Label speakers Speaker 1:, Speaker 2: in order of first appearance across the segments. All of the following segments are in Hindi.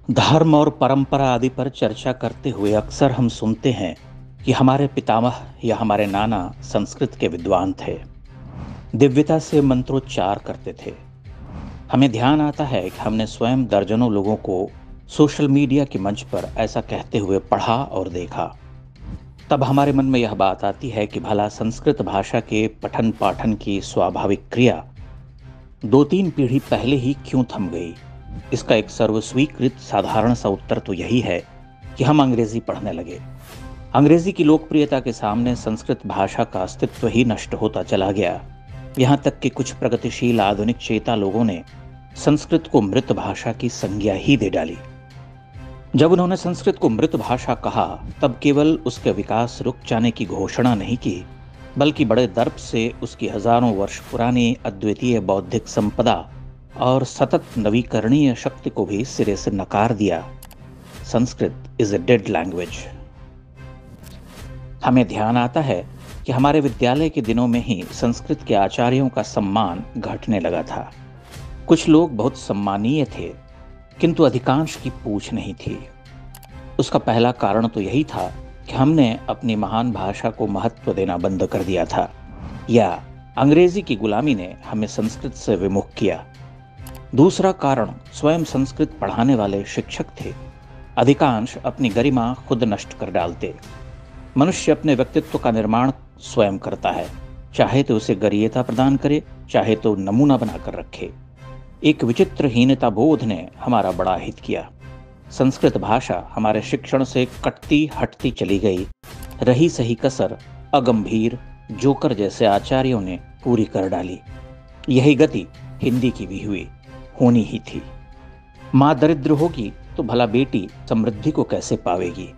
Speaker 1: धर्म और परंपरा आदि पर चर्चा करते हुए अक्सर हम सुनते हैं कि हमारे पितामह या हमारे नाना संस्कृत के विद्वान थे, दिव्यता से मंत्रोच्चार करते थे। हमें ध्यान आता है कि हमने स्वयं दर्जनों लोगों को सोशल मीडिया के मंच पर ऐसा कहते हुए पढ़ा और देखा। तब हमारे मन में यह बात आती है कि भला संस्कृत भाषा के पठन पाठन की स्वाभाविक क्रिया 2-3 पीढ़ी पहले ही क्यों थम गई। इसका एक सर्वस्वीकृत साधारण सा उत्तर तो यही है कि हम अंग्रेजी पढ़ने लगे। अंग्रेजी की लोकप्रियता के सामने संस्कृत भाषा का अस्तित्व ही नष्ट होता चला गया। यहाँ तक कि कुछ प्रगतिशील आधुनिक चेता लोगों ने संस्कृत को मृत भाषा की संज्ञा ही दे डाली। जब उन्होंने संस्कृत को मृत भाषा कहा, तब केवल उसके विकास रुक जाने की घोषणा नहीं की, बल्कि बड़े दर्प से उसकी हजारों वर्ष पुरानी अद्वितीय बौद्धिक संपदा और सतत नवीकरणीय शक्ति को भी सिरे से नकार दिया। Sanskrit is a dead language. हमें ध्यान आता है कि हमारे विद्यालय के दिनों में ही संस्कृत के आचार्यों का सम्मान घटने लगा था। कुछ लोग बहुत सम्मानीय थे, किंतु अधिकांश की पूछ नहीं थी। उसका पहला कारण तो यही था कि हमने अपनी महान भाषा को महत्व देना बंद कर दिया था, या अंग्रेजी की गुलामी ने हमें संस्कृत से विमुख किया। दूसरा कारण स्वयं संस्कृत पढ़ाने वाले शिक्षक थे। अधिकांश अपनी गरिमा खुद नष्ट कर डालते। मनुष्य अपने व्यक्तित्व का निर्माण स्वयं करता है, चाहे तो उसे गरियता प्रदान करे, चाहे तो नमूना बनाकर रखे। एक विचित्र हीनता बोध ने हमारा बड़ा हित किया। संस्कृत भाषा हमारे शिक्षण से कटती हटती चली गई। रही सही कसर अगंभीर जोकर जैसे आचार्यों ने पूरी कर डाली। यही गति हिंदी की भी हुई, होनी ही थी। माँ दरिद्र होगी तो भला बेटी समृद्धि को कैसे पावेगी।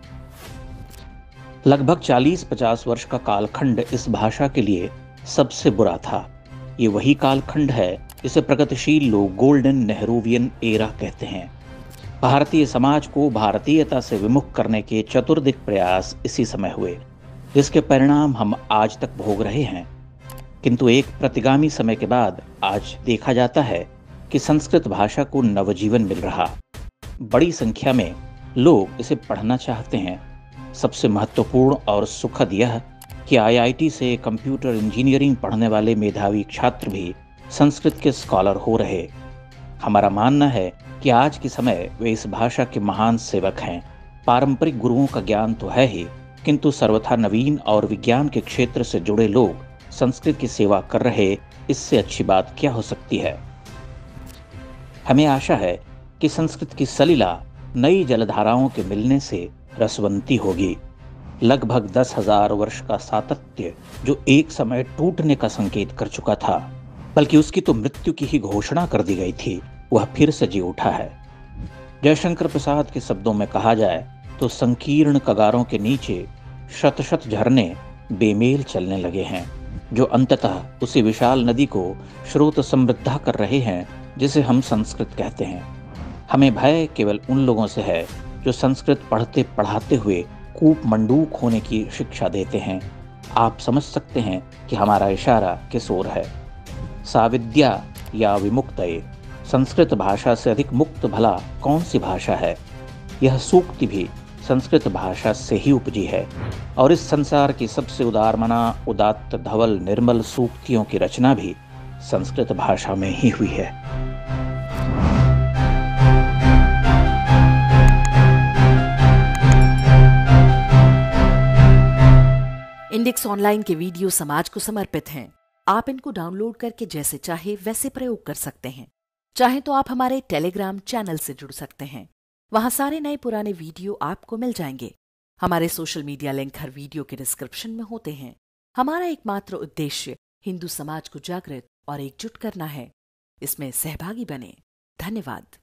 Speaker 1: लगभग 40-50 वर्ष का कालखंड इस भाषा के लिए सबसे बुरा था। ये वही कालखंड है जिसे प्रगतिशील लोग गोल्डन नेहरूवियन एरा कहते हैं। भारतीय समाज को भारतीयता से विमुख करने के चतुर्दिक प्रयास इसी समय हुए, जिसके परिणाम हम आज तक भोग रहे हैं। किंतु एक प्रतिगामी समय के बाद आज देखा जाता है कि संस्कृत भाषा को नवजीवन मिल रहा। बड़ी संख्या में लोग इसे पढ़ना चाहते हैं। सबसे महत्वपूर्ण और सुखद यह कि आईआईटी से कंप्यूटर इंजीनियरिंग पढ़ने वाले मेधावी छात्र भी संस्कृत के स्कॉलर हो रहे। हमारा मानना है कि आज के समय वे इस भाषा के महान सेवक हैं। पारंपरिक गुरुओं का ज्ञान तो है ही, किंतु सर्वथा नवीन और विज्ञान के क्षेत्र से जुड़े लोग संस्कृत की सेवा कर रहे। इससे अच्छी बात क्या हो सकती है। हमें आशा है कि संस्कृत की सलिला नई जलधाराओं के मिलने से रसवंती होगी। लगभग 10,000 वर्ष का सातत्य जो एक समय टूटने का संकेत कर चुका था, बल्कि उसकी तो मृत्यु की ही घोषणा कर दी गई थी, वह फिर से जी उठा है। जयशंकर प्रसाद के शब्दों में कहा जाए तो संकीर्ण कगारों के नीचे शत शत झरने बेमेल चलने लगे हैं, जो अंततः उसी विशाल नदी को स्रोत समृद्धा कर रहे हैं जिसे हम संस्कृत कहते हैं। हमें भय केवल उन लोगों से है जो संस्कृत पढ़ते पढ़ाते हुए कूप मंडूक होने की शिक्षा देते हैं। आप समझ सकते हैं कि हमारा इशारा किस ओर है। साविद्या या विमुक्तये, संस्कृत भाषा से अधिक मुक्त भला कौन सी भाषा है। यह सूक्ति भी संस्कृत भाषा से ही उपजी है, और इस संसार की सबसे उदारमना उदात्त धवल निर्मल सूक्तियों की रचना भी संस्कृत भाषा में ही हुई है।
Speaker 2: इंडेक्स ऑनलाइन के वीडियो समाज को समर्पित हैं। आप इनको डाउनलोड करके जैसे चाहे वैसे प्रयोग कर सकते हैं। चाहे तो आप हमारे टेलीग्राम चैनल से जुड़ सकते हैं। वहां सारे नए पुराने वीडियो आपको मिल जाएंगे। हमारे सोशल मीडिया लिंक हर वीडियो के डिस्क्रिप्शन में होते हैं। हमारा एकमात्र उद्देश्य हिंदू समाज को जागृत और एकजुट करना है। इसमें सहभागी बने। धन्यवाद।